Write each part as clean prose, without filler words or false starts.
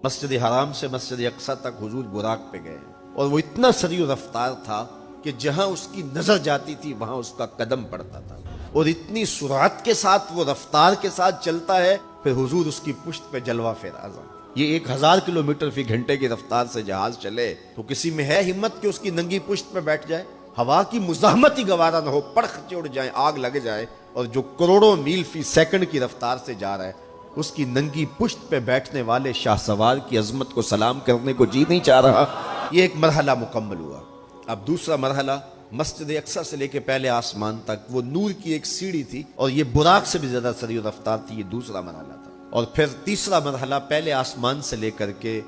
مسجد حرام سے مسجد اقصی تک حضور براق پہ گئے اور وہ اتنا سریع رفتار تھا کہ جہاں اس کی نظر جاتی تھی وہاں اس کا قدم پڑتا تھا، اور اتنی سرعت کے ساتھ وہ رفتار کے ساتھ چلتا ہے پھر حضور اس کی پشت پہ جلوہ فراز۔ یہ 1000 کلومیٹر فی گھنٹے کی رفتار سے جہاز چلے تو کسی میں ہے ہمت کہ اس کی ننگی پشت پہ بیٹھ جائے؟ ہوا کی مزاحمت ہی گوارا نہ ہو، پڑخ اڑ جائیں، آگ لگ جائے، اور جو کروڑوں میل فی سیکنڈ کی رفتار سے جا رہا ہے اس کی ننگی پشت پہ بیٹھنے والے شاہ سوار کی عظمت کو سلام کرنے کو جی نہیں چاہ رہا۔ یہ ایک مرحلہ مکمل ہوا۔ اب دوسرا مرحلہ مسجد اقصی سے لے کے پہلے آسمان تک وہ نور کی ایک سیڑھی تھی، اور یہ براق سے بھی زیادہ سریع رفتار تھی۔ یہ دوسرا مرحلہ تھا۔ اور پھر تیسرا مرحلہ پہلے آسمان سے لے کر کے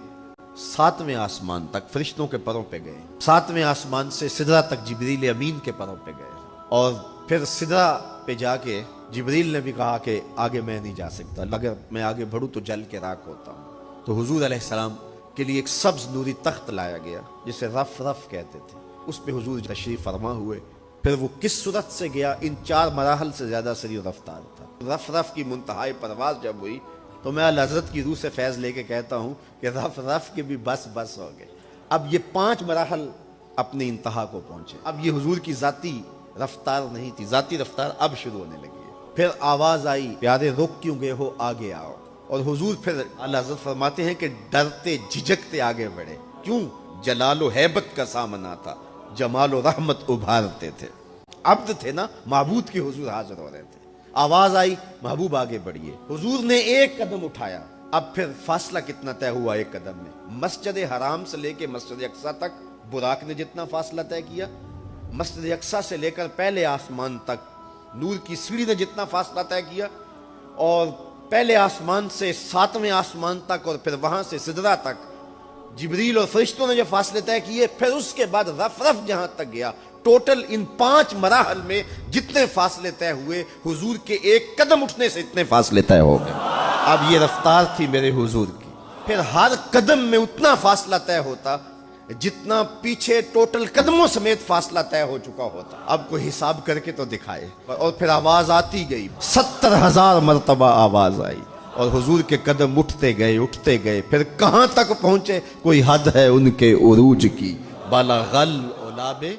7ویں آسمان تک فرشتوں کے پروں پہ گئے، 7ویں آسمان سے سدرہ تک جبریل امین کے پروں پہ گئے، اور پھر سدرہ پہ جا کے جبریل نے بھی کہا کہ آگے میں نہیں جا سکتا، اگر میں آگے بڑھوں تو جل کے راکھ ہوتا ہوں۔ تو حضور علیہ السلام کے لیے ایک سبز نوری تخت لایا گیا جسے رف رف کہتے تھے، اس پہ حضور تشریف فرما ہوئے۔ پھر وہ کس صورت سے گیا، ان 4 مراحل سے زیادہ سریع رفتار تھا۔ رف رف کی منتہائی پرواز جب ہوئی تو میں حضرت کی روح سے فیض لے کے کہتا ہوں کہ رف رف کے بھی بس بس ہو گئے۔ اب یہ 5 مراحل اپنی انتہا کو پہنچے۔ اب یہ حضور کی ذاتی رفتار نہیں تھی، ذاتی رفتار اب شروع ہونے لگی ہے۔ پھر آواز آئی، پیارے رک کیوں گئے ہو، آگے آؤ۔ اور حضور پھر اعلیٰ حضرت فرماتے ہیں کہ ڈرتے جھجکتے آگے بڑھے۔ کیوں؟ جلال و ہیبت کا سامنا تھا، جمال و رحمت ابھارتے تھے۔ عبد تھے نا، معبود کے حضور حاضر ہو رہے تھے۔ آواز آئی، محبوب آگے بڑھیے۔ حضور نے ایک قدم اٹھایا۔ اب پھر فاصلہ کتنا طے ہوا ایک قدم میں؟ مسجد حرام سے لے کے مسجد اقصی تک براق نے جتنا فاصلہ طے کیا، مسجد اقصی سے لے کر پہلے آسمان تک نور کی سیڑھی نے جتنا فاصلہ طے کیا، اور پہلے آسمان سے 7ویں آسمان تک، اور پھر وہاں سے سدرہ تک جبریل اور فرشتوں نے جو فاصلے طے کیے، پھر اس کے بعد رف رف جہاں تک گیا، ٹوٹل ان 5 مراحل میں جتنے فاصلے طے ہوئے، حضور کے ایک قدم اٹھنے سے اتنے فاصلے طے ہو گئے۔ اب یہ رفتار تھی میرے حضور کی۔ پھر ہر قدم میں اتنا فاصلہ طے ہوتا جتنا پیچھے ٹوٹل قدموں سمیت فاصلہ طے ہو چکا ہوتا۔ اب کوئی حساب کر کے تو دکھائے۔ اور پھر آواز آتی گئی، 70,000 مرتبہ آواز آئی، اور حضور کے قدم اٹھتے گئے۔ پھر کہاں تک پہنچے؟ کوئی حد ہے ان کے عروج کی، بالا غل اولابے